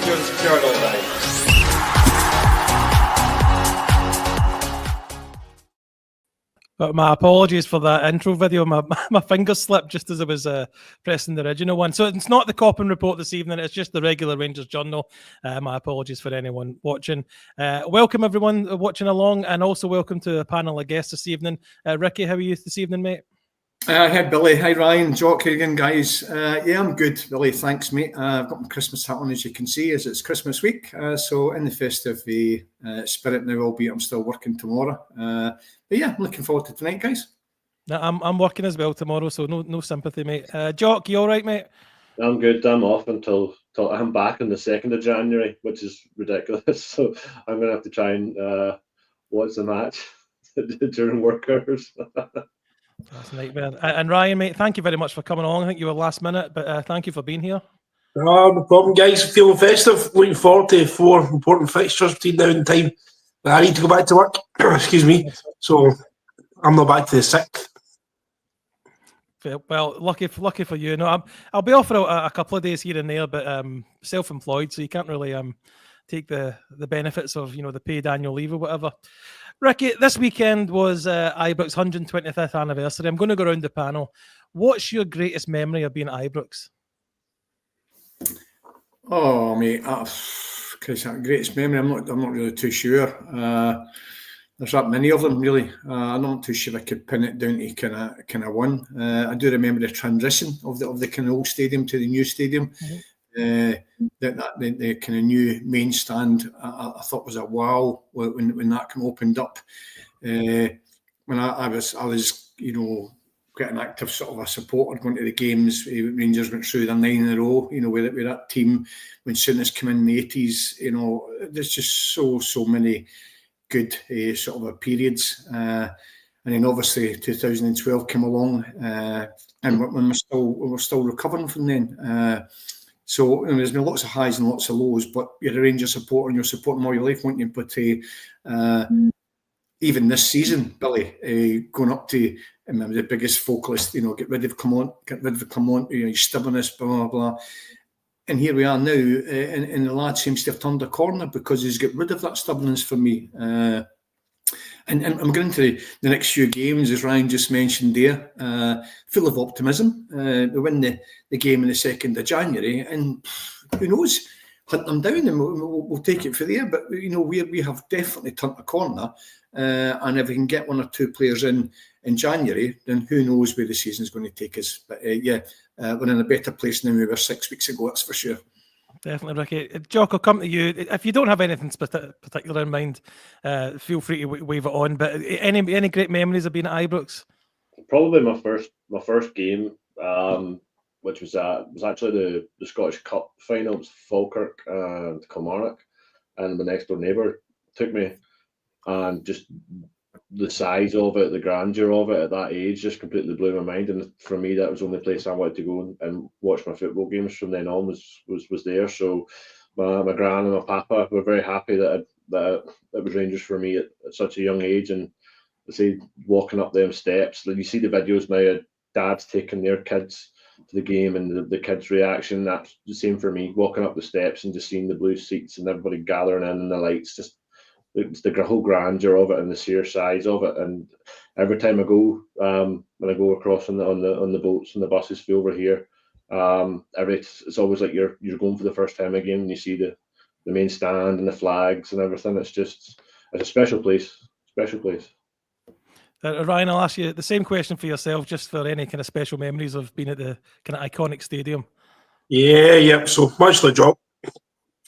Rangers journal. But my apologies for that intro video. My fingers slipped just as I was pressing the original one. So it's not the Coppin Report this evening. It's just the regular Rangers Journal. My apologies for anyone watching. Welcome everyone watching along, and also welcome to a panel of guests this evening. Ricky, how are you this evening, mate? Hi Billy, hi Ryan, Jock again, guys. Yeah, I'm good, Billy. Thanks, mate. I've got my Christmas hat on, as you can see, as it's Christmas week. So in the festive spirit now, albeit I'm still working tomorrow. But yeah, I'm looking forward to tonight, guys. I'm working as well tomorrow, so no sympathy, mate. Jock, you all right, mate? I'm good. I'm off until I'm back on the 2nd of January, which is ridiculous. So I'm gonna have to try and watch the match during work hours. That's a nightmare. And Ryan, mate, thank you very much for coming along. I think you were last minute, but thank you for being here. No problem, guys. Feeling festive. Looking forward to 4 important fixtures between now and time. But I need to go back to work. Excuse me. So I'm not back to the 6th. Well, lucky for you. No, I'll be off for a couple of days here and there, but self-employed, so you can't really take the benefits of the paid annual leave or whatever. Ricky, this weekend was Ibrox' 125th anniversary. I'm going to go around the panel. What's your greatest memory of being at Ibrox? Oh, mate, greatest memory. I'm not really too sure. There's that many of them, really. I'm not too sure I could pin it down to kind of one. I do remember the transition of the kind of old stadium to the new stadium. Mm-hmm. The kind of new main stand, I thought was a wow when that kind of opened up. When I was quite an active sort of a supporter going to the games. Rangers went through their 9 in a row. With that team when Souness came in the 80s. There's just so many good sort of periods. And then obviously 2012 came along, and when we're still recovering from then. So there's been lots of highs and lots of lows, but you're a Rangers supporter and you're supporting all your life, won't you? But even this season, Billy, going up to the biggest vocalist, get rid of Clement, your stubbornness, blah, blah, blah. And here we are now, and the lad seems to have turned a corner because he's got rid of that stubbornness for me. And I'm going into the next few games, as Ryan just mentioned there, full of optimism. We win the game on the 2nd of January, and who knows, hunt them down and we'll take it for there. But, we have definitely turned a corner, and if we can get 1 or 2 players in January, then who knows where the season's going to take us. But, we're in a better place than we were 6 weeks ago, that's for sure. Definitely, Ricky. Jock, I'll come to you. If you don't have anything particular in mind, feel free to wave it on. But any great memories of being at Ibrox? Probably my first game, which was actually the Scottish Cup final. It was Falkirk and Kilmarnock, and my next door neighbour took me, and just the size of it, the grandeur of it at that age just completely blew my mind. And for me, that was the only place I wanted to go and watch my football games from then on was there. So my gran and my papa were very happy that it was Rangers for me at such a young age. And I say, walking up them steps, you see the videos now of dads taking their kids to the game and the kids' reaction. That's the same for me, walking up the steps and just seeing the blue seats and everybody gathering in and the lights, just it's the whole grandeur of it and the sheer size of it. And every time I go, when I go across on the boats and the buses flew over here, it's always like you're going for the first time again when you see the main stand and the flags and everything. It's a special place. Ryan, I'll ask you the same question for yourself, just for any kind of special memories of being at the kind of iconic stadium. Yeah. So much like Jock.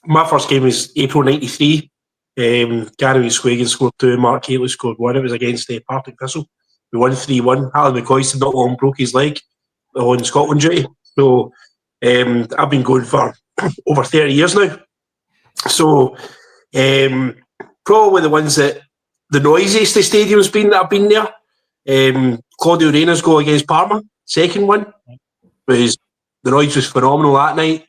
My first game was April '93. Gary Squagan scored 2, Mark Haley scored 1. It was against Partick Thistle. We won 3-1. Alan McCoy not long broke his leg on Scotland duty. So I've been going for over 30 years now. So probably the ones that the noisiest the stadium's been that I've been there. Claudio Reyna's goal against Parma, second one, the noise was phenomenal that night.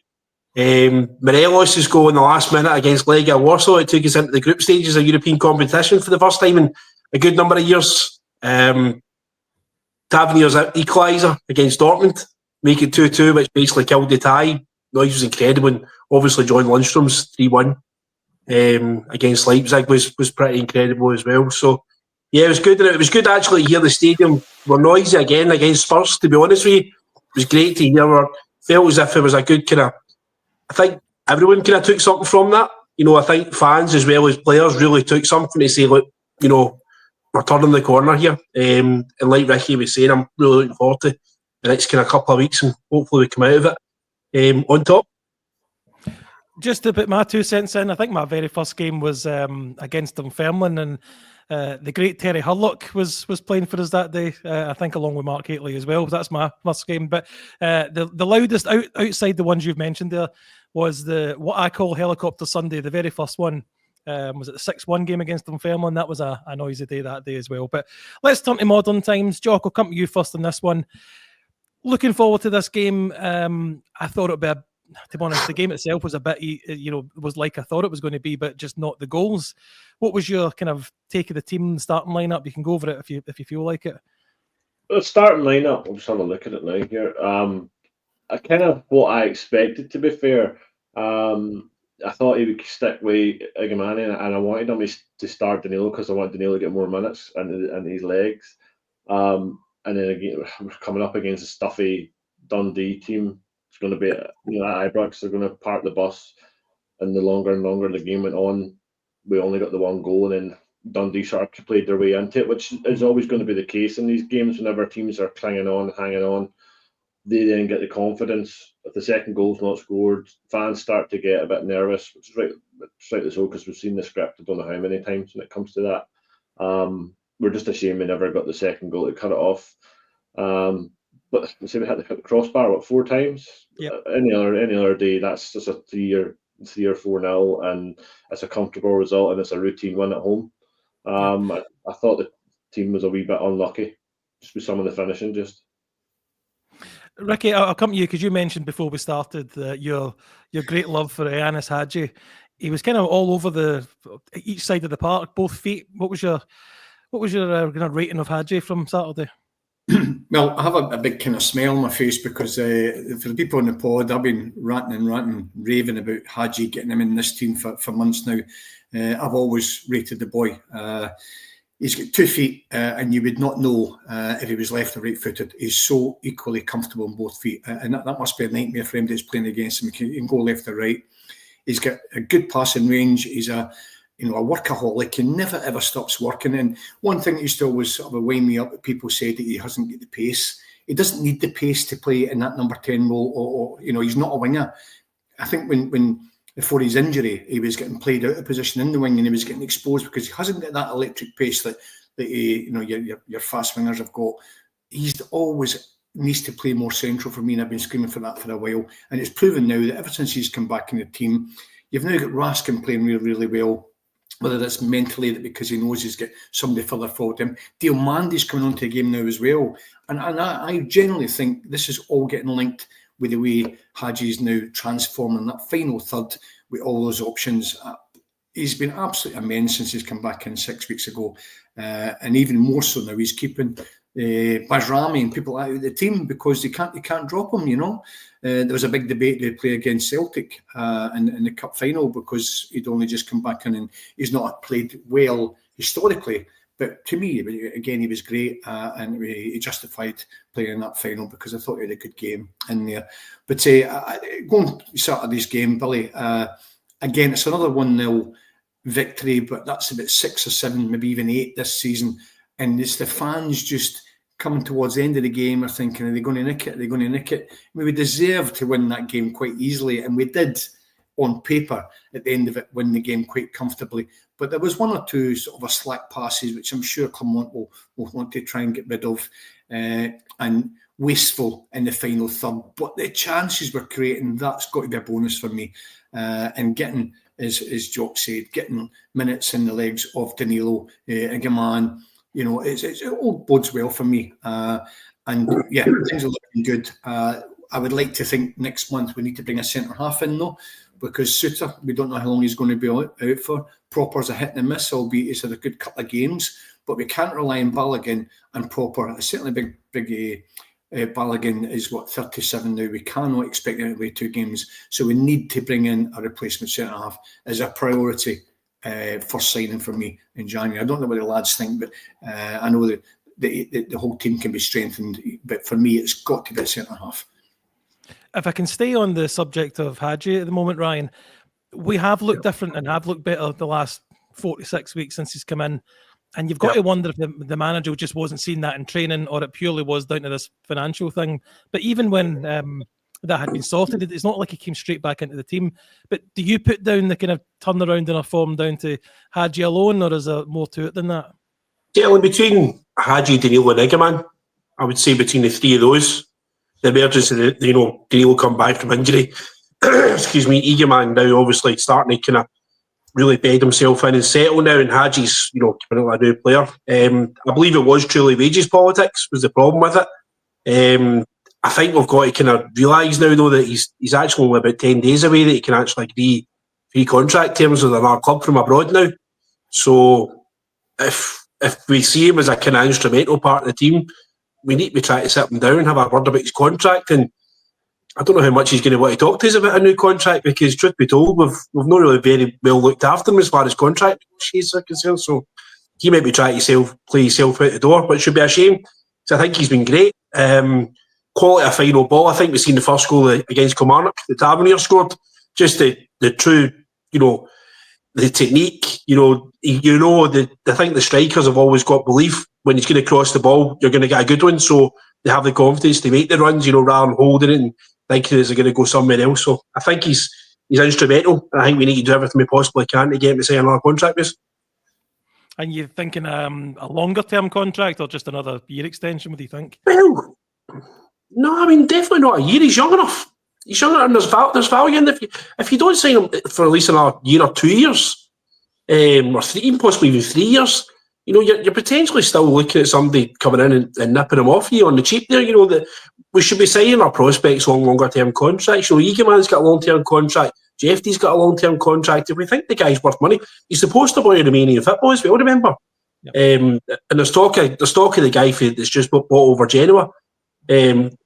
Morelos' goal in the last minute against Legia Warsaw, it took us into the group stages of European competition for the first time in a good number of years. Tavernier's equaliser against Dortmund, make it 2-2, which basically killed the tie. Noise was incredible. And obviously, John Lundstrom's 3-1 against Leipzig was pretty incredible as well. So, yeah, it was good. And it was good actually to hear the stadium were noisy again against Spurs, to be honest with you. It was great to hear. Felt as if it was a good kind of... I think everyone kind of took something from that. I think fans as well as players really took something to say, look, we're turning the corner here. And like Ricky was saying, I'm really looking forward to the next kind of couple of weeks and hopefully we come out of it on top. Just to put my 2 cents in, I think my very first game was against Dunfermline, and the great Terry Hurlock was playing for us that day. I think along with Mark Hateley as well. That's my first game. But the loudest outside the ones you've mentioned there was what I call Helicopter Sunday, the very first one. Was it the 6-1 game against Dunfermline? That was a noisy day that day as well. But let's turn to modern times. Jock, I'll come to you first on this one. Looking forward to this game. I thought it would be to be honest, the game itself was a bit, was like I thought it was going to be, but just not the goals. What was your kind of take of the team starting lineup? You can go over it if you feel like it. The starting lineup, I'm just having a look at it now here. I kind of what I expected, to be fair. I thought he would stick with Igamani, and I wanted him to start Danilo because I want Danilo to get more minutes and his legs. And then again, we're coming up against a stuffy Dundee team. It's going to be, at Ibrox, they're going to park the bus. And the longer and longer the game went on, we only got the one goal, and then Dundee sort of played their way into it, which is always going to be the case in these games whenever teams are clinging on, hanging on. They then get the confidence. If the second goal's not scored, fans start to get a bit nervous, which is rightly so, because we've seen the script I don't know how many times when it comes to that. We're just ashamed we never got the second goal to cut it off. But say we had to hit the crossbar 4 times. Yep. Any other day, that's just a 3 or 4-0, and it's a comfortable result, and it's a routine win at home. I thought the team was a wee bit unlucky, just with some of the finishing. Just Ricky, I'll come to you because you mentioned before we started your great love for Ianis Hadji. He was kind of all over each side of the park, both feet. What was your kind of rating of Hadji from Saturday? Well, I have a big kind of smile on my face because for the people on the pod, I've been ranting, raving about Hadji, getting him in this team for months now. I've always rated the boy. He's got 2 feet, and you would not know if he was left or right-footed. He's so equally comfortable on both feet, and that must be a nightmare for him that's playing against him. He can go left or right. He's got a good passing range. He's a workaholic. He never ever stops working. And one thing that used to always sort of wind me up, people said that he hasn't got the pace. He doesn't need the pace to play in that number 10 role, or he's not a winger. I think when before his injury, he was getting played out of position in the wing, and he was getting exposed because he hasn't got that electric pace that your fast wingers have got. He's always needs to play more central for me, and I've been screaming for that for a while. And it's proven now that ever since he's come back in the team, you've now got Raskin playing really, really well. Whether that's mentally, that because he knows he's got somebody further forward him. Diomandé's coming onto the game now as well. And I generally think this is all getting linked with the way Hadji's now transforming that final third with all those options. He's been absolutely immense since he's come back in 6 weeks ago. And even more so now, he's keeping Bajrami and people out of the team because they can't drop him, There was a big debate to play against Celtic in the cup final because he'd only just come back in and he's not played well historically. But to me, again, he was great and he justified playing in that final because I thought he had a good game in there. But going to Saturday's game, Billy, again, it's another 1-0 victory, but that's about 6 or 7, maybe even 8 this season. And it's the fans just coming towards the end of the game are thinking, are they going to nick it? Are they going to nick it? I mean, we deserved to win that game quite easily, and we did, on paper, at the end of it, win the game quite comfortably. But there was 1 or 2 sort of slack passes, which I'm sure Clermont will want to try and get rid of, and wasteful in the final third. But the chances we're creating, that's got to be a bonus for me. And getting, as Jock said, getting minutes in the legs of Danilo, Igaman, it all bodes well for me. And yeah, things are looking good. I would like to think next month we need to bring a centre-half in, though, because Suter, we don't know how long he's going to be out for. Proper's a hit and a miss, albeit he's had a good couple of games. But we can't rely on Balogun and Proper. It's certainly a big Balogun is 37 now. We cannot expect him to play 2 games, so we need to bring in a replacement centre half as a priority for signing for me in January. I don't know what the lads think, but I know that the whole team can be strengthened. But for me, it's got to be a centre half. If I can stay on the subject of Hadji at the moment, Ryan, we have looked different and have looked better the last 46 weeks since he's come in. And you've got to wonder if the manager just wasn't seeing that in training, or it purely was down to this financial thing. But even when that had been sorted, it's not like he came straight back into the team. But do you put down the kind of turnaround in our form down to Hadji alone, or is there more to it than that? Yeah, well, between Hadji, Danilo and Igaman, I would say between the 3 of those, the emergence of Danilo come back from injury. Excuse me, Igaman now obviously starting to kind of really bed himself in and settle now, and Hadji's, coming out a new player. I believe it was truly wages politics was the problem with it. I think we've got to kind of realise now, though, that he's actually only about 10 days away that he can actually agree free contract terms with another club from abroad now. So if we see him as a kind of instrumental part of the team, we need to be trying to sit him down and have a word about his contract. And I don't know how much he's going to want to talk to us about a new contract, because truth be told, we've not really very well looked after him as far as contract negotiations are concerned. So he might be trying to play himself out the door, which should be a shame, because I think he's been great. Quality of final ball. I think we've seen the first goal against Kilmarnock, the Tavernier scored. Just the true, the technique. I think the strikers have always got belief when he's going to cross the ball, you're going to get a good one. So they have the confidence to make the runs, rather than holding it and thinking it's going to go somewhere else. So I think he's instrumental. I think we need to do everything we possibly can to get him to sign another contract with us. And you're thinking a longer term contract or just another year extension? What do you think? Well, no, I mean, definitely not a year. He's young enough. He's young enough, and there's value in it. If you don't sign him for at least another year or 2 years, or 3, possibly even 3 years, you're potentially still looking at somebody coming in and nipping him off you on the cheap there. That we should be signing our prospects on longer term contracts. Eagleman's got a long term contract. Jeffy's got a long term contract. If we think the guy's worth money, he's the poster boy of Romanian football as well, remember. Yep. And there's talk of the guy that's just bought over Genoa.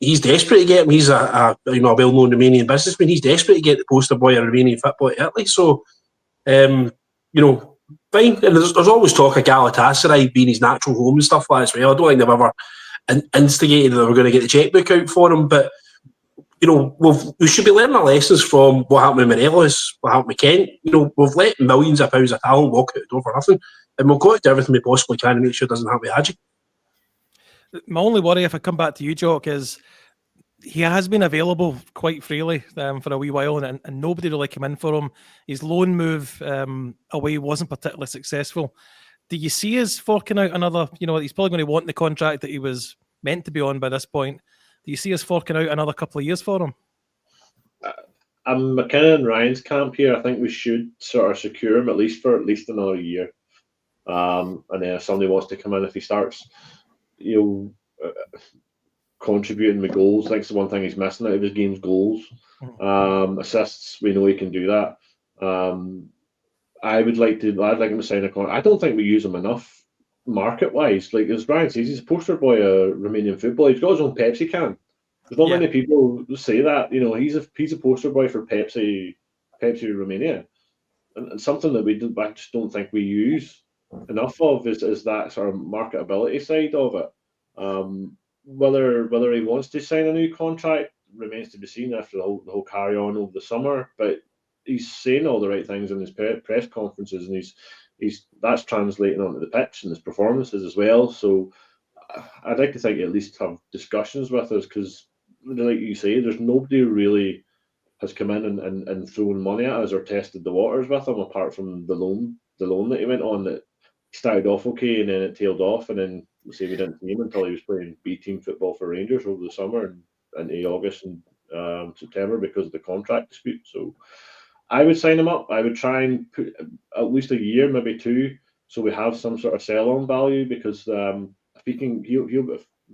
He's desperate to get him. He's a well-known Romanian businessman. He's desperate to get the poster boy of Romanian football at Italy. So, fine. And there's always talk of Galatasaray being his natural home and stuff like that as well. I don't think they've ever instigated that they were going to get the checkbook out for him. But, we should be learning our lessons from what happened with Morelos, what happened with Kent. We've let millions of pounds of talent walk out the door for nothing. And we've got to do everything we possibly can to make sure it doesn't happen with Hadji. My only worry, if I come back to you, Jock, is he has been available quite freely for a wee while, and nobody really came in for him. His loan move away wasn't particularly successful. Do you see us forking out another, he's probably going to want the contract that he was meant to be on by this point. Do you see us forking out another couple of years for him? I'm McKinnon and Ryan's camp here. I think we should sort of secure him at least another year. And then if somebody wants to come in, if he starts, contributing with goals. I think it's the one thing he's missing out of his game's goals. Assists, we know he can do that. I'd like him to sign a contract. I don't think we use him enough market-wise. Like as Brian says, he's a poster boy of Romanian football. He's got his own Pepsi can. There's not many people who say that. He's a poster boy for Pepsi Romania, and something that I just don't think we use enough of is that sort of marketability side of it. Whether he wants to sign a new contract remains to be seen after the whole carry on over the summer. But he's saying all the right things in his press conferences, and that's translating onto the pitch and his performances as well. So I'd like to think at least have discussions with us, because like you say, there's nobody who really has come in and thrown money at us or tested the waters with him, apart from the loan that he went on, that started off okay and then it tailed off, and then we didn't see him until he was playing B team football for Rangers over the summer and into August and September because of the contract dispute. So I would sign him up. I would try and put at least a year, maybe 2, so we have some sort of sell-on value, because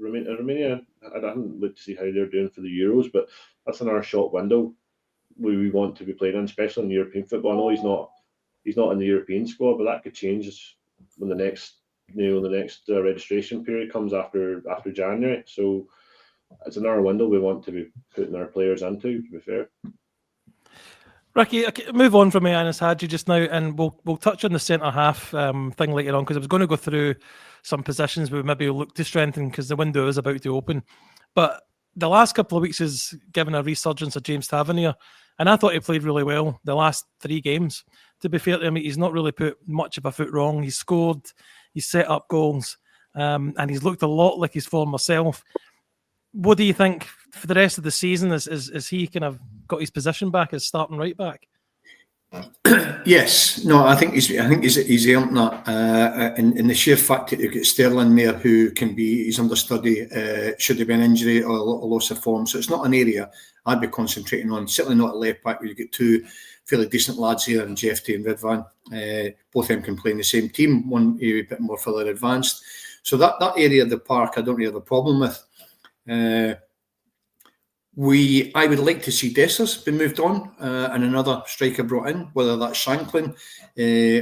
Romania, I haven't looked to see how they're doing for the Euros, but that's in our short window we want to be playing in, especially in European football. I know he's not in the European squad, but that could change when the next registration period comes after January. So it's a narrow window we want to be putting our players into. To be fair. Ricky, okay, move on from Anis Hadji just now, and we'll touch on the centre half thing later on, because I was going to go through some positions we maybe look to strengthen because the window is about to open. But the last couple of weeks has given a resurgence of James Tavernier, and I thought he played really well the last 3 games. To be fair to him, he's not really put much of a foot wrong. He's scored, he's set up goals, and he's looked a lot like his former self. What do you think for the rest of the season? Is he kind of got his position back as starting right back? Yes, no, I think he's earned that in the sheer fact that you've got Sterling there, who can be his understudy should there be an injury or a loss of form. So it's not an area I'd be concentrating on. Certainly not at left back, where you get 2 fairly decent lads here, and Jeffrey and Ridvan. Both of them can play in the same team. One a bit more further advanced. So that area of the park, I don't really have a problem with. I would like to see Dessers be moved on and another striker brought in, whether that's Shanklin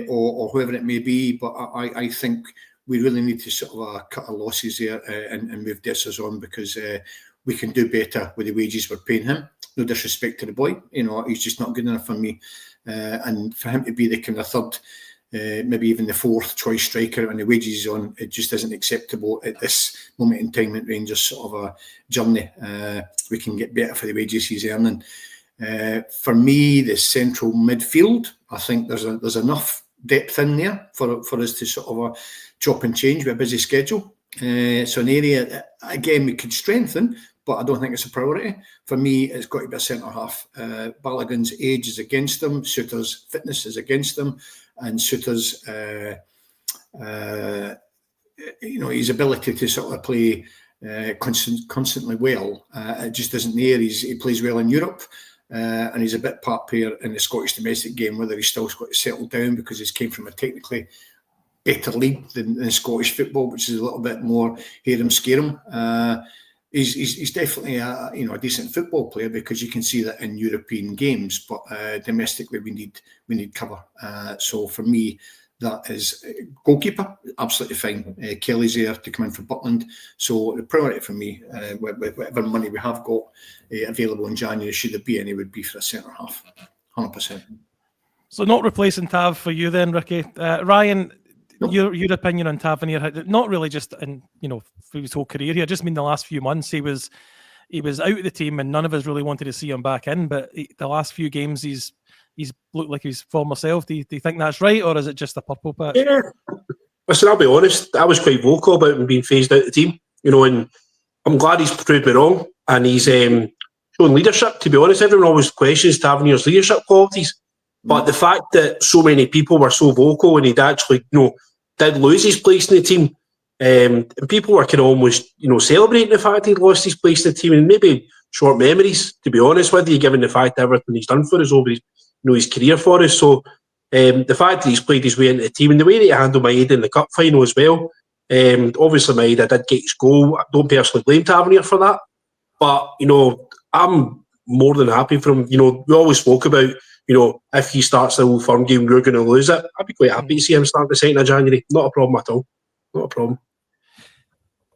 or whoever it may be. But I think we really need to sort of cut our losses there and move Dessers on, because we can do better with the wages we're paying him. No disrespect to the boy, he's just not good enough for me. And for him to be the kind of third, maybe even the 4th choice striker and the wages he's on, it just isn't acceptable at this moment in time at Rangers sort of a journey. We can get better for the wages he's earning. For me, the central midfield, I think there's enough depth in there for us to sort of chop and change with a busy schedule. So an area, again, we could strengthen, but I don't think it's a priority. For me, it's got to be a centre half. Balogun's age is against him. Suter's fitness is against him. And Suter's, his ability to sort of play constantly well, it just isn't there. He plays well in Europe, and he's a bit part player in the Scottish domestic game, whether he's still got to settle down because he's came from a technically better league than Scottish football, which is a little bit more hear him, scare him. He's definitely a decent football player, because you can see that in European games, but domestically we need cover. So for me, that is goalkeeper, absolutely fine. Kelly's there to come in for Butland. So the priority for me, whatever money we have got available in January, should there be any, would be for a centre half, 100%. So not replacing Tav for you then, Ricky. Ryan, nope. Your opinion on Tavernier, not really just in for his whole career. I just mean the last few months he was out of the team, and none of us really wanted to see him back in. But the last few games he's looked like his former self. Do you think that's right, or is it just a purple patch? Yeah. Listen, I'll be honest. I was quite vocal about him being phased out of the team. And I'm glad he's proved me wrong, and he's shown leadership. To be honest, everyone always questions Tavernier's leadership qualities. But the fact that so many people were so vocal, and he'd actually, did lose his place in the team, and people were kind of almost, celebrating the fact he'd lost his place in the team, and maybe short memories, to be honest with you, given the fact that everything he's done for us over his career for us. So the fact that he's played his way into the team, and the way that he handled Maeda in the cup final as well. Obviously, Maeda did get his goal. I don't personally blame Tavernier for that, but I'm more than happy for him. We always spoke about, if he starts the Old Firm game, we're going to lose it. I'd be quite happy to see him start the 2nd of January. Not a problem at all. Not a problem.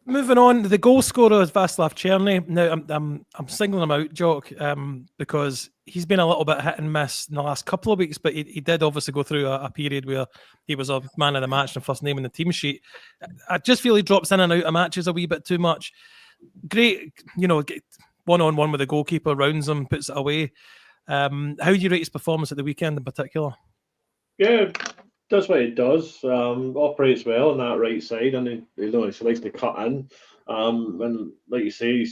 Moving on, the goal scorer is Václav Černý. Now, I'm singling him out, Jock, because he's been a little bit hit and miss in the last couple of weeks, but he did obviously go through a period where he was a man of the match and first name in the team sheet. I just feel he drops in and out of matches a wee bit too much. Great, one-on-one with the goalkeeper, rounds him, puts it away. How do you rate his performance at the weekend in particular? Yeah, does what he does. Operates well on that right side, and he likes to cut in. And like you say,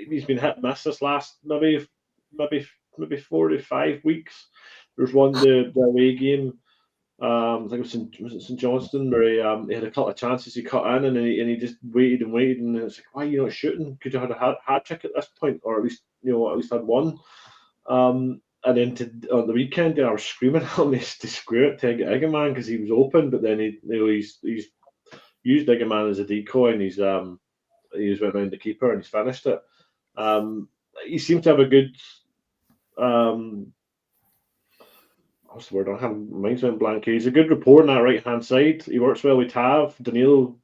he's been hit and miss this last maybe 4 to 5 weeks. There's one the away game. I think it was St Johnstone, where he had a couple of chances he cut in, and he just waited, and it's like, why are you not shooting? Could you have had a hat trick at this point, or at least had one? And then on the weekend, I was screaming at him to square it to Iggerman because he was open, but then he's used Iggerman as a decoy, and he's went around the keeper and he's finished it. He seems to have a good what's the word? I have mine's went blank. He's a good rapport on that right hand side. He works well with Tav. Danilo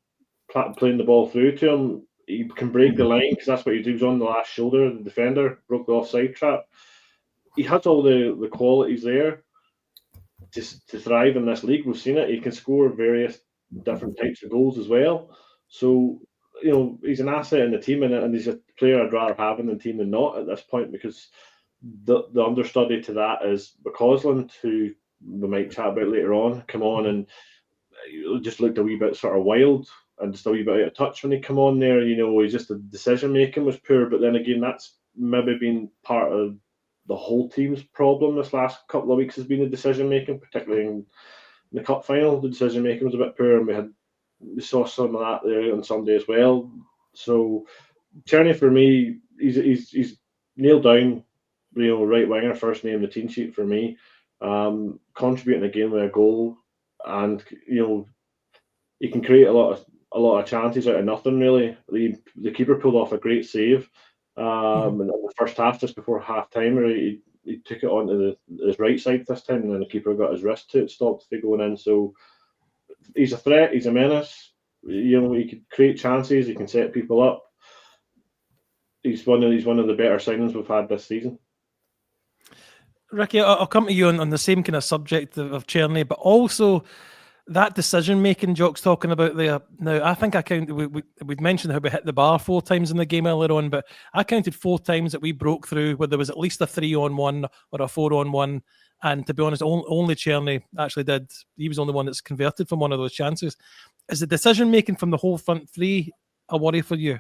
playing the ball through to him. he can break the line, because that's what he does on the last shoulder. The defender broke the offside trap. He has all the qualities there to thrive in this league. We've seen it. He can score various different types of goals as well. So, he's an asset in the team, and he's a player I'd rather have in the team than not at this point, because the understudy to that is McCausland, who we might chat about later on, come on and just looked a wee bit sort of wild and just a wee bit out of touch when he come on there. He's just the decision making was poor. But then again, that's maybe been part of the whole team's problem this last couple of weeks, has been the decision making, particularly in the cup final. The decision making was a bit poor, and we saw some of that there on Sunday as well. So Tierney, for me, he's nailed down, right winger, first name the team sheet for me. Contributing again with a goal, and he can create a lot of chances out of nothing really. The keeper pulled off a great save in the first half, just before half time, where he took it onto his right side this time, and then the keeper got his wrist to it, stopped it going in. So he's a threat, he's a menace. He can create chances, he can set people up. He's one of the better signings we've had this season. Ricky, I'll come to you on the same kind of subject of Tierney, but also that decision-making Jock's talking about there. Now, I think we'd mentioned how we hit the bar 4 times in the game earlier on, but I counted 4 times that we broke through where there was at least a 3-on-1 or a 4-on-1, and to be honest, only Tierney actually did. He was the only one that's converted from one of those chances. Is the decision-making from the whole front three a worry for you?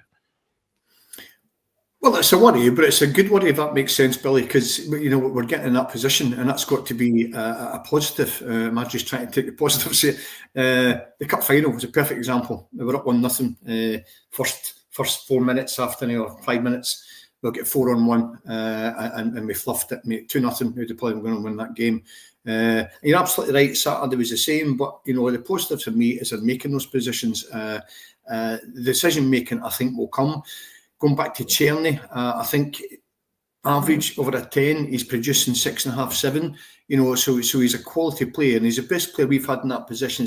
Well, it's a worry, but it's a good worry, if that makes sense, Billy, because we're getting in that position, and that's got to be a positive. I'm just trying to take the positives here. The cup final was a perfect example. We were up 1-0 first 4 minutes after, or 5 minutes. We'll get 4-on-1, and we fluffed it, made 2-0. We'd probably going to win that game. You're absolutely right. Saturday was the same, but the positive for me is in making those positions. The decision making, I think, will come. Going back to Tierney, I think average over a 10, he's producing 6.5, 7. So he's a quality player, and he's the best player we've had in that position.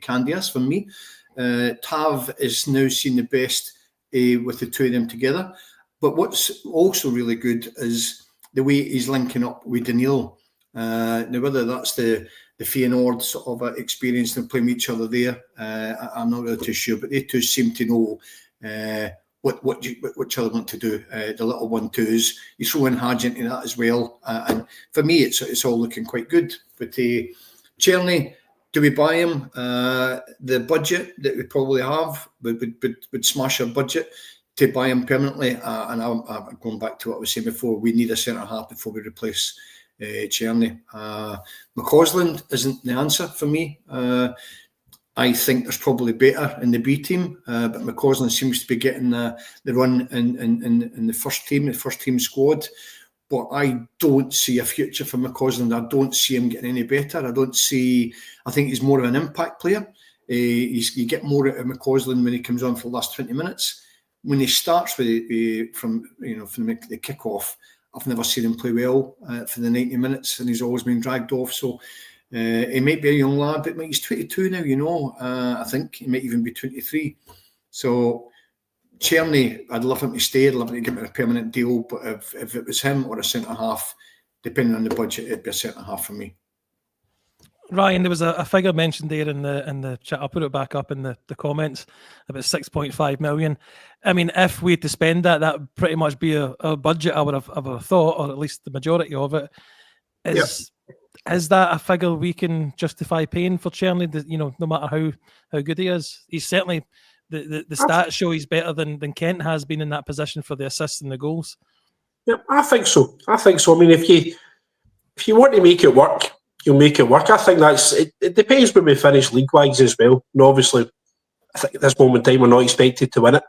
Candias for me. Tav is now seen the best with the two of them together. But what's also really good is the way he's linking up with Daniil. Now, whether that's the Feyenoord sort of experience and playing each other there, I'm not really too sure. But they two seem to know what each other want to do. The little 1-2s, you throw in Hadji into that as well, and for me it's all looking quite good. But Tierney, do we buy him? The budget that we probably have would smash our budget to buy him permanently, and I'm going back to what I was saying before. We need a centre half before we replace Tierney. McCausland isn't the answer for me. I think there's probably better in the B team, but McCausland seems to be getting the run in the first team squad. But I don't see a future for McCausland. I don't see him getting any better. I think he's more of an impact player. You get more out of McCausland when he comes on for the last 20 minutes. When he starts from the kick-off, I've never seen him play well for the 90 minutes, and he's always been dragged off. So he might be a young lad, but he's 22 now, I think he might even be 23. So Tierney, I'd love him to stay. I'd love him to give him a permanent deal. But if it was him or a centre-half, depending on the budget, it'd be a centre-half for me. Ryan, there was a figure mentioned there in the chat. I'll put it back up in the comments about 6.5 million. I mean, if we had to spend that would pretty much be a budget, I would have thought, or at least the majority of it. Is that a figure we can justify paying for Tierney? No matter how good he is, he's certainly the stats show he's better than Kent has been in that position for the assists and the goals. Yeah, I think so. I mean, if you want to make it work, you'll make it work. I think it depends when we finish league-wise as well. And obviously, I think at this moment in time, we're not expected to win it.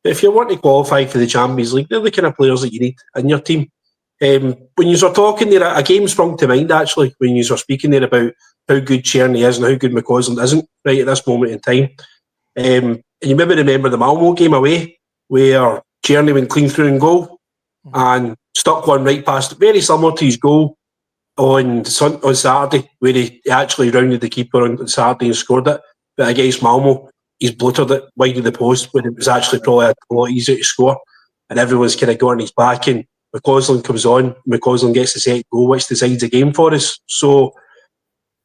But if you want to qualify for the Champions League, they're the kind of players that you need in your team. When you were talking there, a game sprung to mind actually, when you were speaking there about how good Tierney is and how good McCausland isn't right at this moment in time. And you maybe remember the Malmo game away, where Tierney went clean through and goal and stuck one right past, very similar to his goal on Saturday, where he actually rounded the keeper on Saturday and scored it. But against Malmo, he's bloated it wide of the post when it was actually probably a lot easier to score, and everyone's kind of got on his back, and McCausland comes on, McCausland gets the second goal, which decides the game for us. So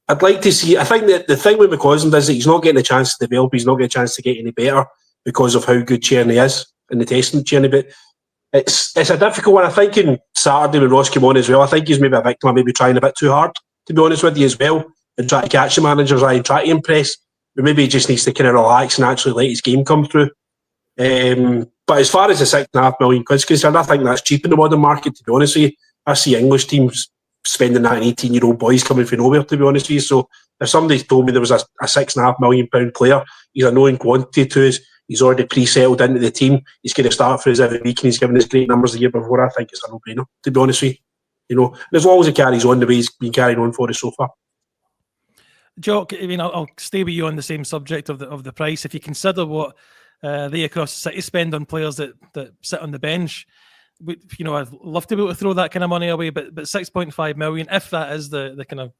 I'd like to see, I think that the thing with McCausland is that he's not getting a chance to develop, he's not getting a chance to get any better because of how good Tierney is in the testing of Tierney, but it's a difficult one. I think in Saturday when Ross came on as well, I think he's maybe a victim of maybe trying a bit too hard, to be honest with you as well, and try to catch the managers eye and try to impress, but maybe he just needs to kind of relax and actually let his game come through. But as far as the £6.5 million is concerned, I think that's cheap in the modern market, to be honest with you. I see English teams spending that on 18-year-old boys coming from nowhere, to be honest with you. So if somebody told me there was a £6.5 million player, he's a known quantity to us, he's already pre-settled into the team, he's going to start for us every week and he's given us great numbers the year before, I think it's a no-brainer, to be honest with you. You know, and as long as he carries on the way he's been carrying on for us so far. Jock, I mean, I'll stay with you on the same subject of the price. If you consider what they across the city spend on players that sit on the bench, you know, I'd love to be able to throw that kind of money away, but 6.5 million, if that is the kind of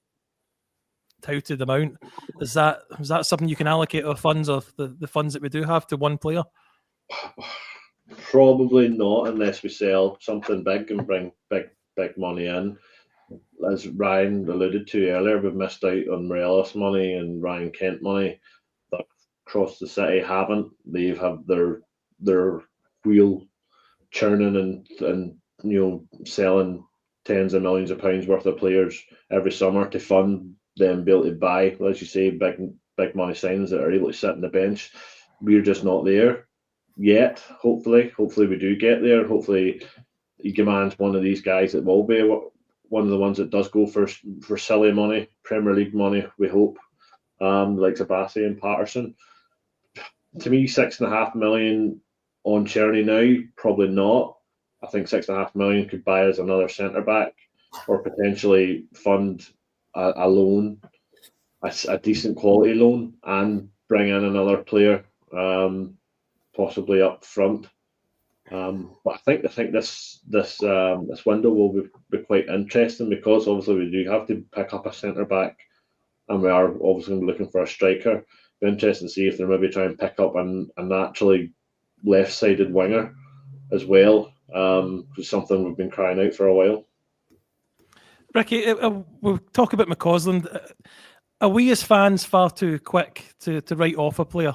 touted amount, is that something you can allocate our funds, or the funds that we do have, to one player? Probably not, unless we sell something big and bring big money in. As Ryan alluded to earlier, we've missed out on Morelos money and Ryan Kent money that across the city haven't. They've had their wheel churning and you know, selling tens of millions of pounds worth of players every summer to fund them be able to buy, as you say, big money signings that are able to sit on the bench. We're just not there yet. Hopefully we do get there. Hopefully Eagleman's one of these guys that will be one of the ones that does go for silly money, Premier League money, we hope, like Zabassi and Patterson. To me, 6.5 million on Tierney now, probably not. I think 6.5 million could buy us another centre-back, or potentially fund a loan, a decent quality loan, and bring in another player, possibly up front. But I think this window will be quite interesting, because obviously we do have to pick up a centre back, and we are obviously going to be looking for a striker. It'll be interesting to see if they're maybe trying to pick up a naturally left-sided winger as well, which is something we've been crying out for a while. Ricky, we'll talk about McCausland. Are we as fans far too quick to write off a player?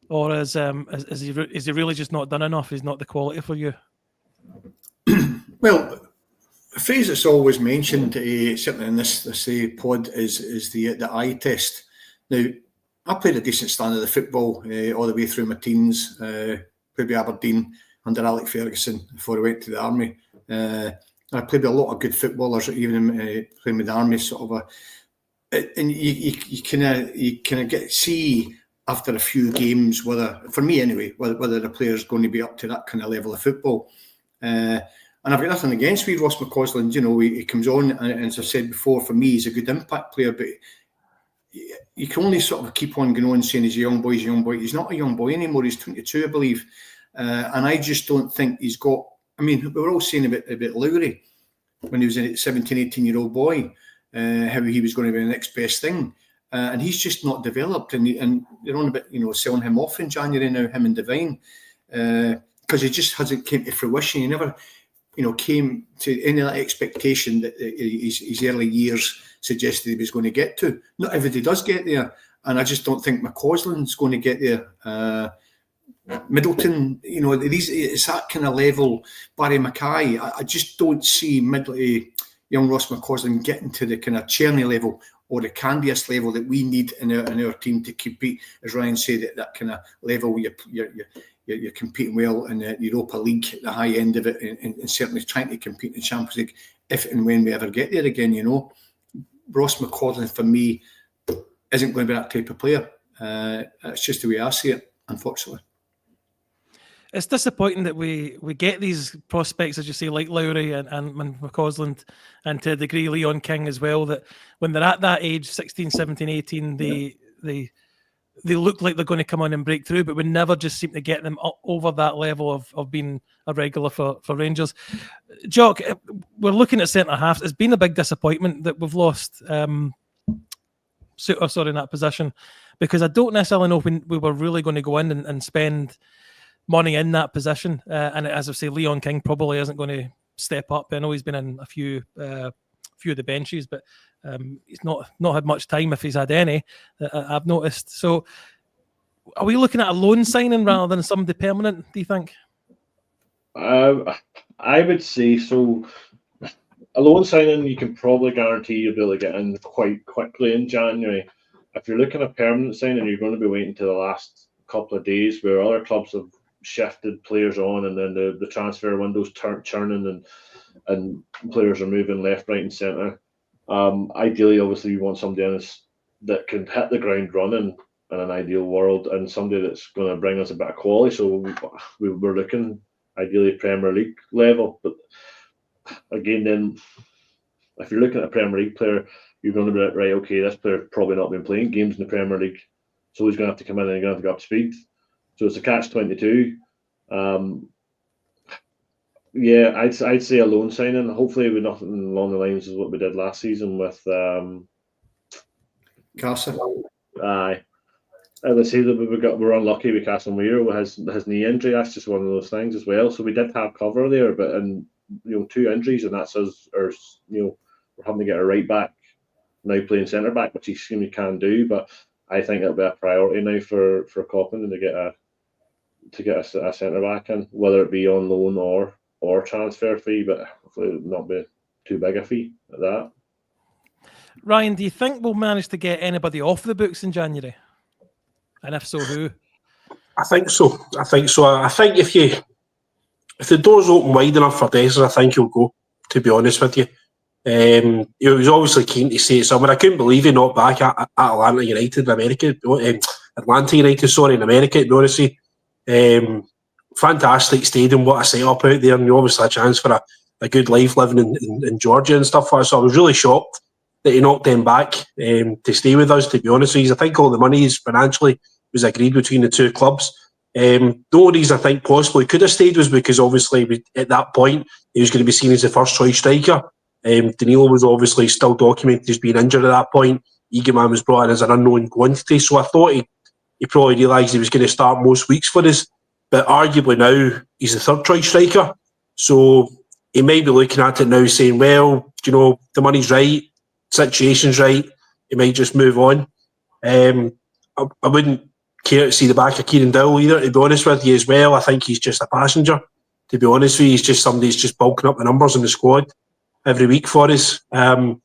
Or is he really just not done enough? He's not the quality for you? Well, a phrase that's always mentioned, certainly in this pod, is the eye test. Now, I played a decent standard of football all the way through my teens. Played Aberdeen under Alex Ferguson before I went to the army. I played with a lot of good footballers, even playing with the army, sort of and you kind of see after a few games whether, for me anyway, whether the player's going to be up to that kind of level of football. And I've got nothing against Ross McCausland. You know, he comes on, and as I said before, for me, he's a good impact player, but you can only sort of keep on going on saying he's a young boy, He's not a young boy anymore. He's 22, I believe. And I just don't think he's got, I mean, we were all saying about Lowry when he was a 17, 18-year-old boy, how he was going to be the next best thing. And he's just not developed. And they're on about, selling him off in January now, him and Devine, because he just hasn't came to fruition. He never, came to any of that expectation that his early years suggested he was going to get to. Not everybody does get there. And I just don't think McCausland's going to get there. Middleton, it's that kind of level. Barry Mackay, I just don't see young Ross McCausland getting to the kind of Tierney level or the Candias level that we need in our team to compete. As Ryan said, at that kind of level where you're competing well in the Europa League at the high end of it, and certainly trying to compete in the Champions League if and when we ever get there again. Ross McCausland for me isn't going to be that type of player. That's just the way I see it, unfortunately. It's disappointing that we get these prospects, as you say, like Lowry and McCausland, and to a degree Leon King as well, that when they're at that age, 16, 17, 18, they look like they're going to come on and break through, but we never just seem to get them up over that level of being a regular for Rangers. Jock, we're looking at centre-halves. It's been a big disappointment that we've lost Suter in that position. because I don't necessarily know if we were really going to go in and spend money in that position. And as I say, Leon King probably isn't going to step up. I know he's been in a few of the benches, but he's not had much time if he's had any. I've noticed. So, are we looking at a loan signing rather than somebody permanent? Do you think? I would say so. A loan signing, you can probably guarantee you'll be able to get in quite quickly in January. If you're looking at permanent signing, you're going to be waiting to the last couple of days where other clubs have shifted players on, and then the transfer windows churning and players are moving left, right, and centre. Ideally, obviously, you want somebody in that can hit the ground running in an ideal world, and somebody that's going to bring us a bit of quality. So we're looking ideally Premier League level, but again, then if you're looking at a Premier League player, you're going to be like, right, okay, this player probably not been playing games in the Premier League, so he's going to have to come in and he's going to have to go up to speed. So it's a catch-22. Yeah, I'd say a loan signing. Hopefully, with nothing along the lines of what we did last season with Carson. Aye. As I say, that we're unlucky with Carson Weir with his knee injury. That's just one of those things as well. So we did have cover there, but and 2 injuries, and that's us. Or we're having to get a right back now playing centre back, which he extremely can do. But I think it'll be a priority now for Coppin to get a centre back in, whether it be on loan or transfer fee, but hopefully it'll not be too big a fee at that. Ryan, do you think we'll manage to get anybody off the books in January? And if so, who? I think so. I think if the door's open wide enough for Dessers, I think he'll go, to be honest with you. He was obviously keen to say somewhere. I couldn't believe he not back at Atlanta United in America. Atlanta United, sorry, in America, to be honest with you. Fantastic stadium, what a set-up out there, and obviously a chance for a good life living in Georgia and stuff like that. So I was really shocked that he knocked them back to stay with us, to be honest with you. I think all the money financially was agreed between the two clubs. The only reason I think possibly could have stayed was because obviously at that point he was going to be seen as the first choice striker. Danilo was obviously still documented as being injured at that point. Eagleman was brought in as an unknown quantity, so I thought he probably realised he was going to start most weeks for us. But arguably now he's the third choice striker, so he may be looking at it now saying, well, the money's right, situation's right, he might just move on. I wouldn't care to see the back of Kieran Dowell either, to be honest with you as well. I think he's just a passenger, to be honest with you. He's just somebody who's just bulking up the numbers in the squad every week for us. And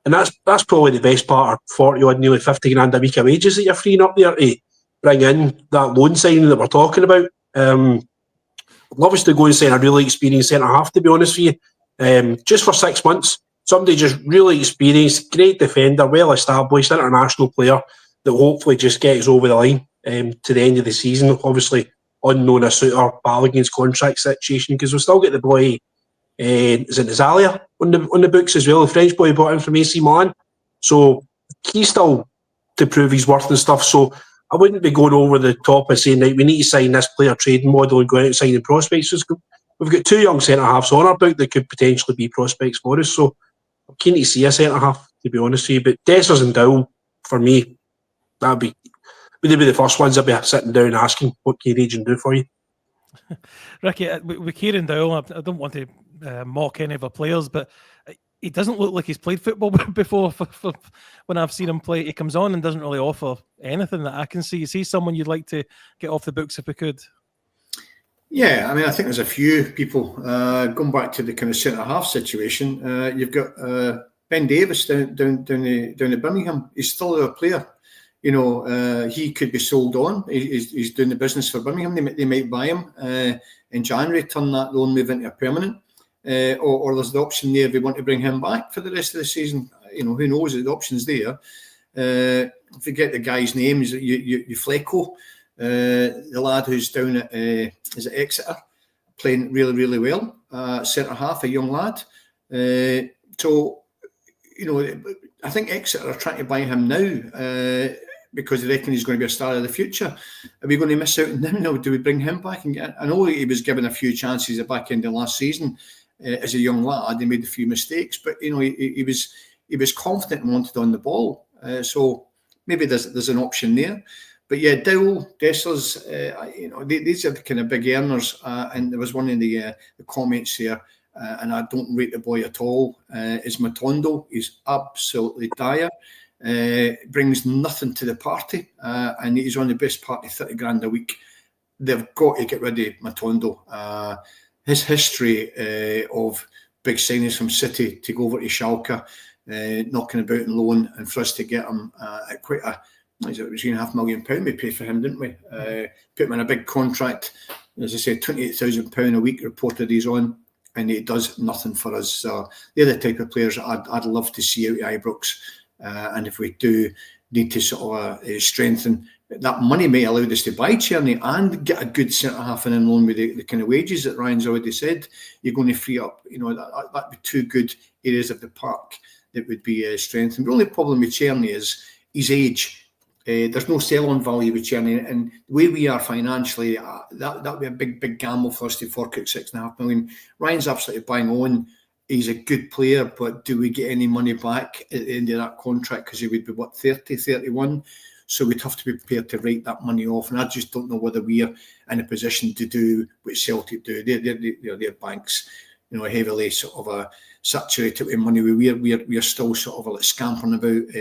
that's probably the best part of 40 odd, nearly 50 grand a week of wages that you're freeing up there to bring in that loan signing that we're talking about. I'd love us to go and sign a really experienced centre-half, to be honest with you, just for 6 months. Somebody just really experienced, great defender, well-established, international player that hopefully just gets over the line to the end of the season. Obviously, unknown as Suter Balogun's contract situation, because we've still got the boy, is it Nazalia, on the books as well, the French boy brought in from AC Milan. So he's still to prove his worth and stuff. So I wouldn't be going over the top and saying, right, we need to sign this player trading model and go out and sign the prospects. We've got 2 young centre-halves on our book that could potentially be prospects for us. So I'm keen to see a centre-half, to be honest with you. But Dessers and Dowell, for me, they'd be the first ones I'd be sitting down asking, what can your agent do for you? Ricky, with Kieran Dowell, I don't want to mock any of our players, but he doesn't look like he's played football before. For when I've seen him play, he comes on and doesn't really offer anything that I can see. Is he someone you'd like to get off the books if we could? Yeah, I mean, I think there's a few people going back to the kind of centre-half situation. You've got Ben Davis down at Birmingham. He's still a player. He could be sold on. He's doing the business for Birmingham. They might buy him in January, turn that loan move into a permanent. Or there's the option there if we want to bring him back for the rest of the season. Who knows? The option's there. If you get the guy's name, is you Flecko, the lad who's down at is it Exeter, playing really, really well. Centre half, a young lad. So I think Exeter are trying to buy him now because they reckon he's going to be a star of the future. Are we going to miss out on him now? Do we bring him back? I know he was given a few chances at the back end of last season as a young lad. He made a few mistakes, but he was confident and wanted on the ball. So maybe there's an option there. But yeah, Dowell, Dessers, these are the kind of big earners. And there was one in the comments here, and I don't rate the boy at all, is Matondo. He's absolutely dire. Brings nothing to the party, and he's on the best part of 30 grand a week. They've got to get rid of Matondo. His history of big signings from City to go over to Schalke, knocking about in loan, and for us to get him at quite a, it was £3.5 million we paid for him, didn't we? Put him in a big contract, as I said, £28,000 a week reported he's on, and he does nothing for us. So they're the type of players I'd love to see out of Ibrox. And if we do need to sort of strengthen, that money may allow us to buy Tierney and get a good centre-half in loan with the kind of wages that Ryan's already said. You're going to free up, that'd be two good areas of the park that would be strengthened. The only problem with Tierney is his age. There's no sell-on value with Tierney, and the way we are financially, that would be a big gamble for us to fork out £6.5 million. Ryan's absolutely bang on. He's a good player, but do we get any money back at the end of that contract? Because he would be, 30, 31? So we'd have to be prepared to write that money off. And I just don't know whether we're in a position to do what Celtic do. Their banks, heavily sort of saturated with money. We're still sort of like scampering about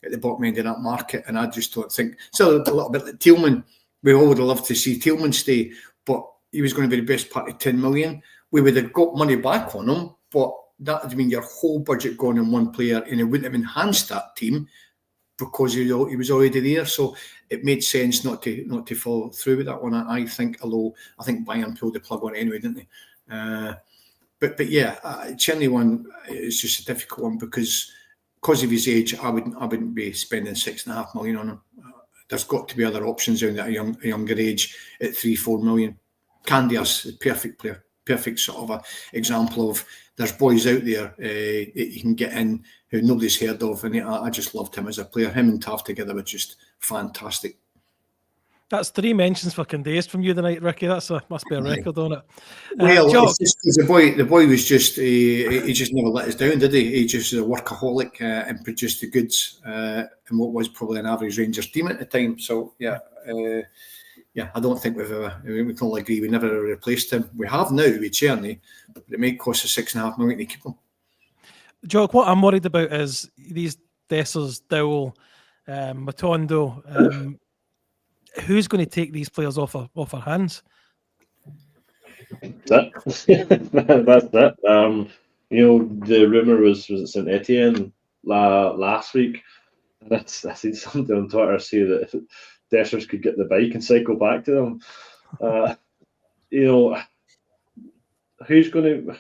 at the bottom end of that market. And I just don't think... So a little bit like Tillman. We all would have loved to see Tillman stay, but he was going to be the best part of 10 million. We would have got money back on him, but that would mean your whole budget going on one player, and it wouldn't have enhanced that team because he was already there. So it made sense not to follow through with that one, I think, although I think Bayern pulled the plug on it anyway, didn't they? But yeah, Tierney one is just a difficult one because of his age. I wouldn't be spending £6.5 million on him. There's got to be other options down at a younger age at £3-4 million. Candias, a perfect player. Perfect sort of a example of there's boys out there that you can get in who nobody's heard of, and I just loved him as a player. Him and Taff together were just fantastic. That's 3 mentions for Candias from you tonight, Ricky. Must be a record on it. Well, the boy was just he just never let us down, did he? He just was a workaholic and produced the goods in what was probably an average Rangers team at the time. So yeah. Yeah, I don't think we can all agree we never replaced him. We have now with Tierney, but it might cost us £6.5 million to keep him. Jock, what I'm worried about is these Dessers, Dowell, Matondo. Who's going to take these players off our hands? That's it. The rumour was it St Etienne last week. I seen something on Twitter say that if Dessers could get the bike and cycle back to them. Who's going to...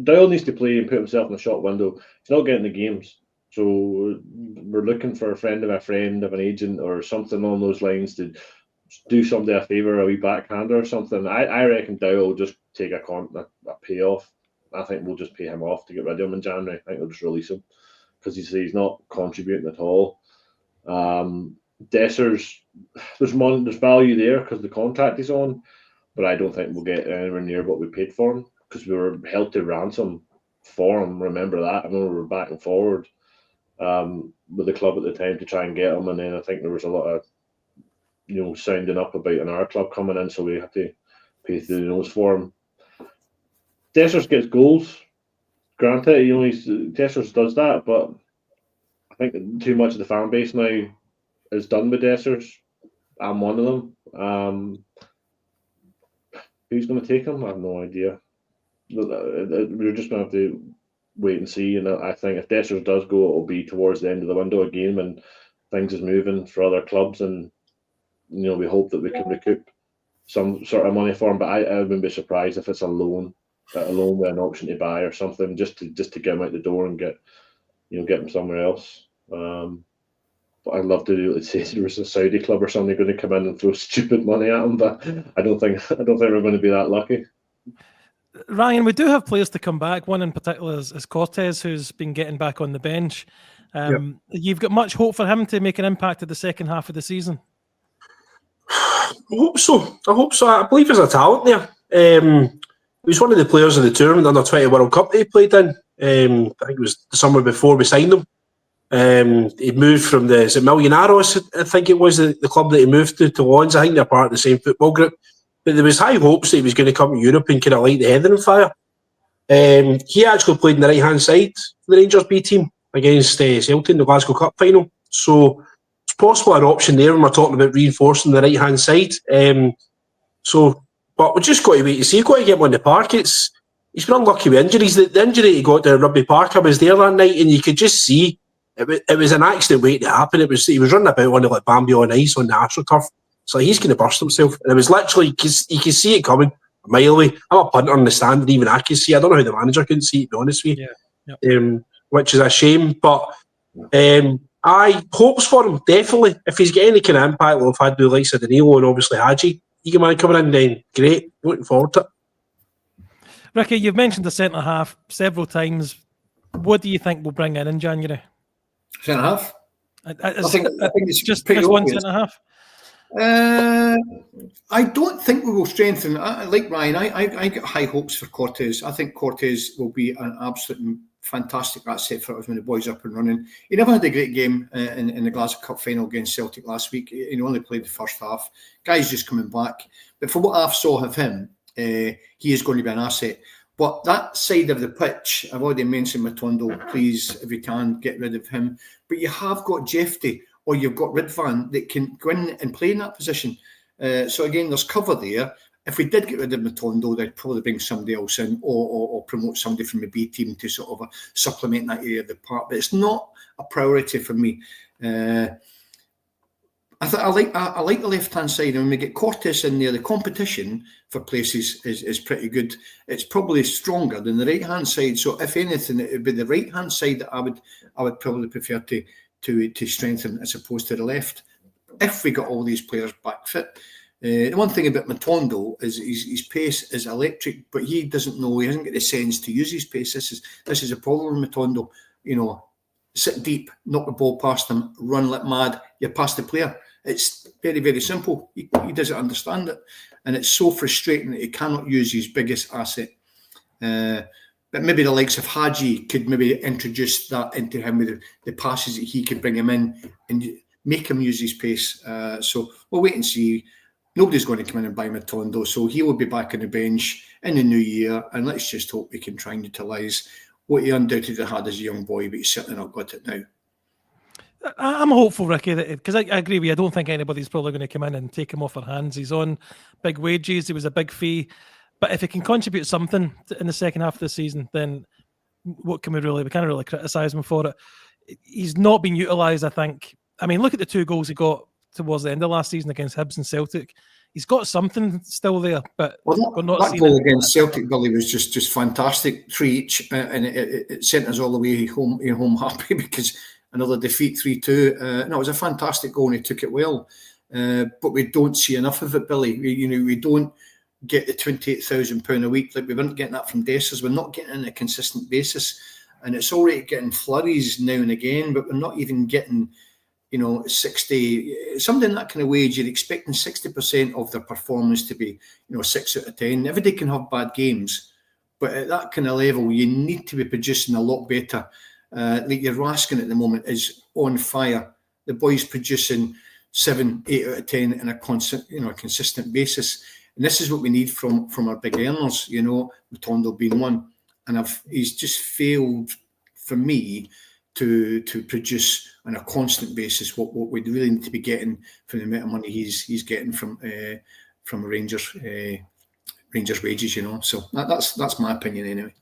Dowell needs to play and put himself in the shop window. He's not getting the games. So we're looking for a friend of an agent or something along those lines to do somebody a favour, a wee backhander or something. I reckon Dowell will just take a payoff. I think we'll just pay him off to get rid of him in January. I think we'll just release him because he's not contributing at all. Dessers, there's value there because the contract is on, but I don't think we'll get anywhere near what we paid for him because we were held to ransom for him. Remember that? I remember we were back and forward with the club at the time to try and get him, and then I think there was a lot of sounding up about an our club coming in, so we had to pay through the nose for him. Dessers gets goals, granted. Dessers does that, but I think too much of the fan base now is done with Dessers. I'm one of them. Who's going to take him? I have no idea. We're just going to have to wait and see. And I think if Dessers does go, it'll be towards the end of the window again when things is moving for other clubs, and we hope that we can recoup some sort of money for him. But I wouldn't be surprised if it's a loan with an option to buy or something, just to get him out the door and get him somewhere else. But I'd love to do it. Say there was a Saudi club or something going to come in and throw stupid money at him, but I don't think we're going to be that lucky. Ryan, we do have players to come back. One in particular is Cortez, who's been getting back on the bench. You've got much hope for him to make an impact at the second half of the season? I hope so. I believe there's a talent there. He was one of the players in the tournament under 20 World Cup that he played in. I think it was the summer before we signed him. He moved from is it Millonarios, I think it was the club that he moved to Lons. I think they're part of the same football group. But there was high hopes that he was going to come to Europe and kind of light the heather on fire. He actually played in the right-hand side for the Rangers B team against Celtic in the Glasgow Cup final. So it's possible an option there when we're talking about reinforcing the right-hand side. But we've just got to wait and see. You've got to get him on the park. He's been unlucky with injuries. The injury he got to Rugby Park, I was there that night, and you could just see it was an accident waiting to happen. He was running about on like Bambi on ice on the AstroTurf. So he's going to burst himself. And it was literally, you can see it coming a mile away. I'm a punter on the stand, and even I can see. I don't know how the manager couldn't see it, to be honest with you. Yeah. Which is a shame. But I hopes for him, definitely. If he's getting any kind of impact, we've had the likes of Danilo and obviously Hadji. Egan coming in, then great. Looking forward to it. Ricky, you've mentioned the centre half several times. What do you think we'll bring in January? Centre half? I think it's just one centre half. I don't think we will strengthen. Like Ryan, I got high hopes for Cortez. I think Cortez will be an absolute fantastic asset for us when the boys are up and running. He never had a great game in the Glasgow Cup final against Celtic last week. He only played the first half. Guy's just coming back. But for what I've saw of him, he is going to be an asset. But that side of the pitch, I've already mentioned Matondo. Please, if you can, get rid of him. But you have got Jeffrey or you've got Ridvan that can go in and play in that position. So again, there's cover there. If we did get rid of Matondo, they'd probably bring somebody else in or promote somebody from the B team to sort of supplement that area of the park. But it's not a priority for me. I like the left-hand side. And when we get Cortes in there, the competition for places is pretty good. It's probably stronger than the right-hand side. So if anything, it would be the right-hand side that I would probably prefer to strengthen as opposed to the left. If we got all these players back fit. The one thing about Matondo is his pace is electric, but he doesn't know, he hasn't got the sense to use his pace. This is a problem with Matondo. You know, sit deep, knock the ball past him, run like mad, you're past the player. It's very, very simple. He doesn't understand it. And it's so frustrating that he cannot use his biggest asset. But maybe the likes of Hadji could maybe introduce that into him with the passes that he could bring him in and make him use his pace. So we'll wait and see. Nobody's going to come in and buy Matondo, so he will be back on the bench in the new year. And let's just hope we can try and utilise what he undoubtedly had as a young boy, but he's certainly not got it now. I'm hopeful, Ricky, because I agree with you. I don't think anybody's probably going to come in and take him off our hands. He's on big wages. It was a big fee. But if he can contribute something in the second half of the season, then what can we can't really criticise him for it. He's not been utilised, I think. I mean, look at the 2 goals he got towards the end of last season against Hibs and Celtic. He's got something still there, but we're not seeing that goal it. against Celtic, Billy, was just fantastic. 3 each, and it sent us all the way home happy because another defeat 3-2. No, it was a fantastic goal and he took it well. But we don't see enough of it, Billy. We don't get the £28,000 a week. Like we weren't getting that from Dessers. We're not getting it on a consistent basis. And it's all right getting flurries now and again, but we're not even getting 60, something that kind of wage. You're expecting 60% of their performance to be, 6 out of 10. Everybody can have bad games, but at that kind of level, you need to be producing a lot better. Like your Raskin at the moment is on fire. The boy's producing 7, 8 out of 10 on a consistent basis. And this is what we need from our big earners, Matondo being one. And he's just failed for me to produce on a constant basis what we really need to be getting from the amount of money he's getting from Rangers wages, So that's my opinion anyway.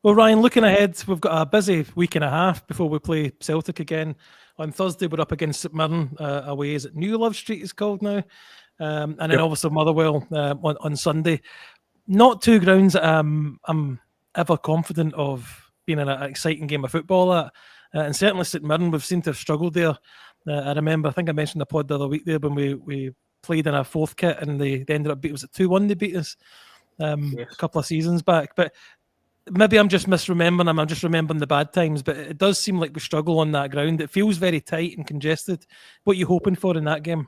Well, Ryan, looking ahead, we've got a busy week and a half before we play Celtic again. On Thursday, we're up against St Mirren away. Is it New Love Street it's called now? And then obviously Motherwell on Sunday. Not 2 grounds that I'm ever confident of being an exciting game of football at. And certainly St Mirren, we've seemed to have struggled there. I remember, I think I mentioned the pod the other week there when we played in a 4th kit and they ended up was it 2-1 they beat us a couple of seasons back. But maybe I'm just misremembering them. I'm just remembering the bad times. But it does seem like we struggle on that ground. It feels very tight and congested. What are you hoping for in that game?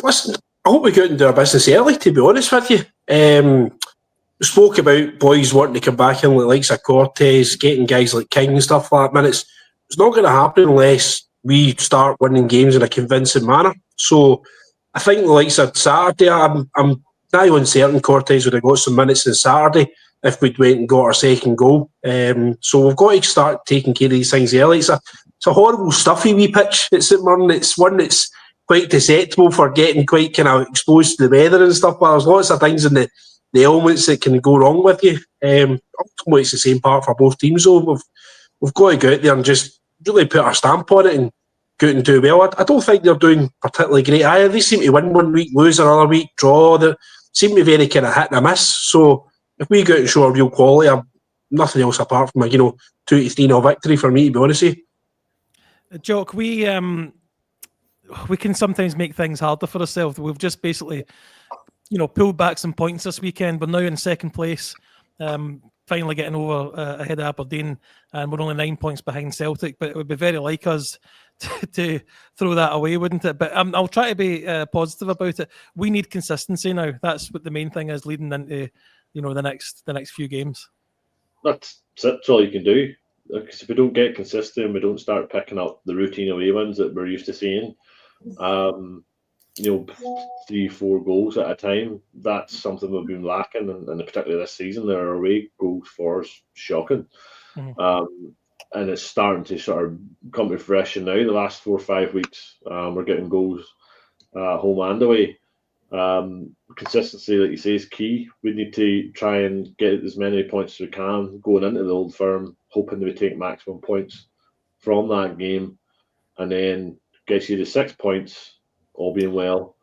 Listen, I hope we go out and do our business early, to be honest with you. We spoke about boys wanting to come back in like likes of Cortez, getting guys like King and stuff like that. Man, it's not going to happen unless we start winning games in a convincing manner. So I think the likes of Saturday, I'm not even certain Cortez would have got some minutes on Saturday if we'd went and got our second goal. So we've got to start taking care of these things early. It's a horrible, stuffy wee pitch at St Mirren. It's one that's quite susceptible for getting quite kind of exposed to the weather and stuff, but there's lots of things in the elements that can go wrong with you. Ultimately, it's the same part for both teams, though. We've got to go out there and just really put our stamp on it and go out and do well. I don't think they're doing particularly great either. They seem to win one week, lose another week, draw. They seem to be very kind of hit and miss. So if we go out and show our real quality, nothing else apart from a 2-3-0 victory for me, to be honest with you. Jock, we can sometimes make things harder for ourselves. We've just basically, pulled back some points this weekend. We're now in second place, finally getting over ahead of Aberdeen, and we're only 9 points behind Celtic. But it would be very like us to throw that away, wouldn't it? But I'll try to be positive about it. We need consistency now. That's what the main thing is leading into the next few games. That's all you can do. Because if we don't get consistent, we don't start picking up the routine away wins that we're used to seeing. 3-4 goals at a time. That's something we've been lacking, and particularly this season, their away goals for us shocking. Mm-hmm. And it's starting to sort of come to fruition now. The last 4 or 5 weeks, we're getting goals home and away. Consistency, like you say, is key. We need to try and get as many points as we can going into the Old Firm, hoping that we take maximum points from that game, and then gets you to 6 points, all being well.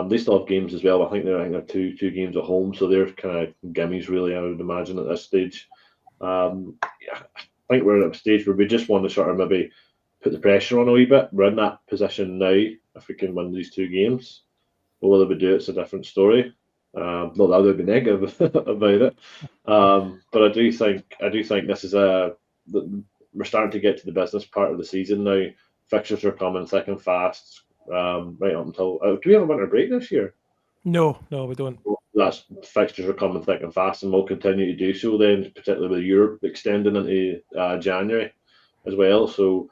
They still have games as well. I think they're two games at home, so they're kind of gimmies, really, I would imagine, at this stage. I think we're at a stage where we just want to sort of maybe put the pressure on a wee bit. We're in that position now. If we can win these 2 games, whether we do it's a different story. Not that I would be negative about it, but I do think this is we're starting to get to the business part of the season now. Fixtures are coming thick and fast, right up until. Do we have a winter break this year? No, we don't. Fixtures are coming thick and fast, and we'll continue to do so. Then, particularly with Europe extending into January as well, so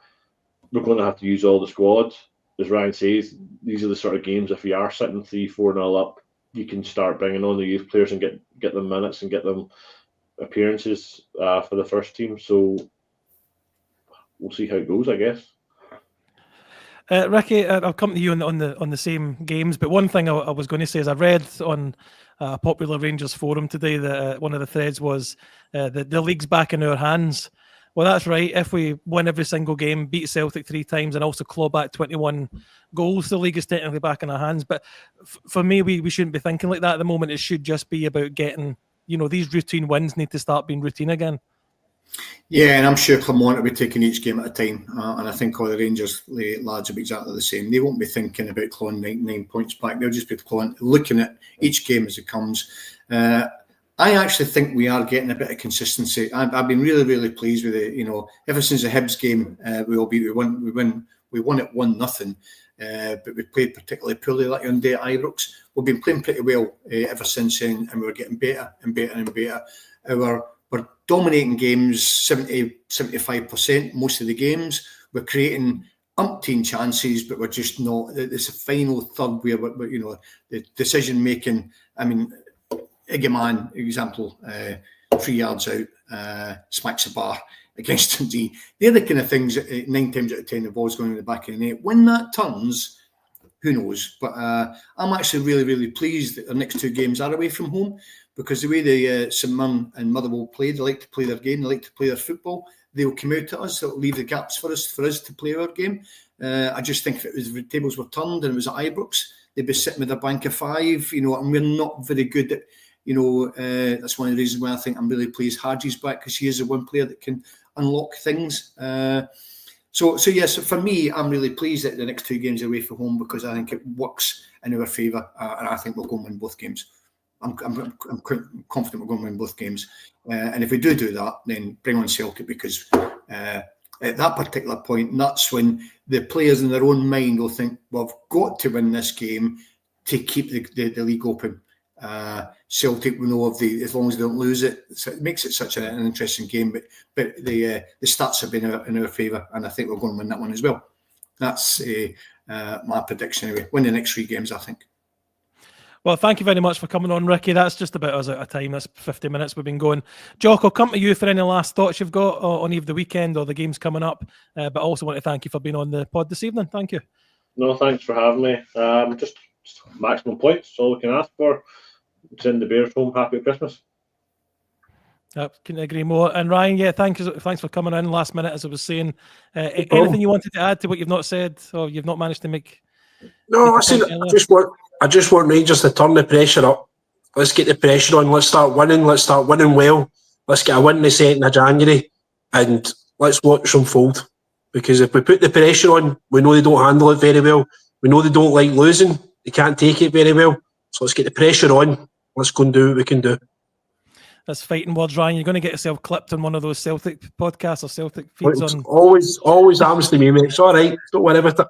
we're going to have to use all the squad. As Ryan says, these are the sort of games. If you are sitting 3-4-0 up, you can start bringing on the youth players and get them minutes and get them appearances for the first team. So we'll see how it goes, I guess. Ricky, I'll come to you on the same games, but one thing I was going to say is I read on a popular Rangers forum today that one of the threads was the league's back in our hands. Well, that's right. If we win every single game, beat Celtic 3 times, and also claw back 21 goals, the league is technically back in our hands. But for me, we shouldn't be thinking like that at the moment. It should just be about getting, these routine wins need to start being routine again. Yeah, and I'm sure Clermont will be taking each game at a time, and I think all the Rangers lads will be exactly the same. They won't be thinking about clawing 9 points back. They'll just be looking at each game as it comes. I actually think we are getting a bit of consistency. I've been really, really pleased with it. Ever since the Hibs game, we won it 1-0, but we played particularly poorly like Dundee at Ibrox. We've been playing pretty well ever since then, and we're getting better and better and better. We're dominating games 70-75% most of the games. We're creating umpteen chances, but we're just not. It's a final third where the decision making. I mean, Iggyman, example, 3 yards out, smacks a bar against Dundee. They're the kind of things that 9 times out of 10 the ball's going in the back of the net. When that turns, who knows? But I'm actually really, really pleased that the next 2 games are away from home, because the way the St Mirren and Motherwell play, they like to play their game, they like to play their football. They'll come out to us, they'll leave the gaps for us to play our game. I just think if the tables were turned and it was at Ibrox, they'd be sitting with a bank of 5, and we're not very good at. That's one of the reasons why I think I'm really pleased Haji's back, because he is the one player that can unlock things. So yes, for me, I'm really pleased that the next 2 games are away from home, because I think it works in our favour, and I think we'll go and win both games. I'm confident we're going to win both games, and if we do that, then bring on Celtic, because at that particular point, that's when the players in their own mind will think, well, I've got to win this game to keep the league open. Celtic will know as long as they don't lose it. So it makes it such an interesting game. But the stats have been in our favour, and I think we're going to win that one as well. That's my prediction anyway. Win the next 3 games, I think. Well, thank you very much for coming on, Ricky. That's just about us out of time. That's 50 minutes we've been going. Jock, I'll come to you for any last thoughts you've got on either the weekend or the games coming up. But I also want to thank you for being on the pod this evening. Thank you. No, thanks for having me. Just maximum points, all we can ask for. Send the Bears home. Happy Christmas. Couldn't agree more. And Ryan, thanks for coming in last minute, as I was saying. Anything you wanted to add to what you've not said, or you've not managed to make? No, I just want Rangers to turn the pressure up. Let's get the pressure on. Let's start winning. Let's start winning well. Let's get a win the 2nd of January, and let's watch them fold. Because if we put the pressure on, we know they don't handle it very well. We know they don't like losing. They can't take it very well. So let's get the pressure on. Let's go and do what we can do. That's fighting words, Ryan. You're going to get yourself clipped on one of those Celtic podcasts or Celtic feeds. Always happens to me, mate. It's all right. Don't worry about it.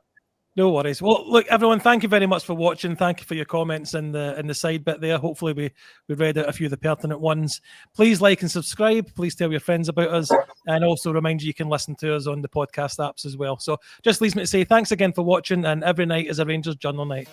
No worries. Well, look, everyone, thank you very much for watching. Thank you for your comments in the side bit there. Hopefully we read out a few of the pertinent ones. Please like and subscribe. Please tell your friends about us. And also remind you can listen to us on the podcast apps as well. So just leaves me to say thanks again for watching, and every night is a Rangers Journal night.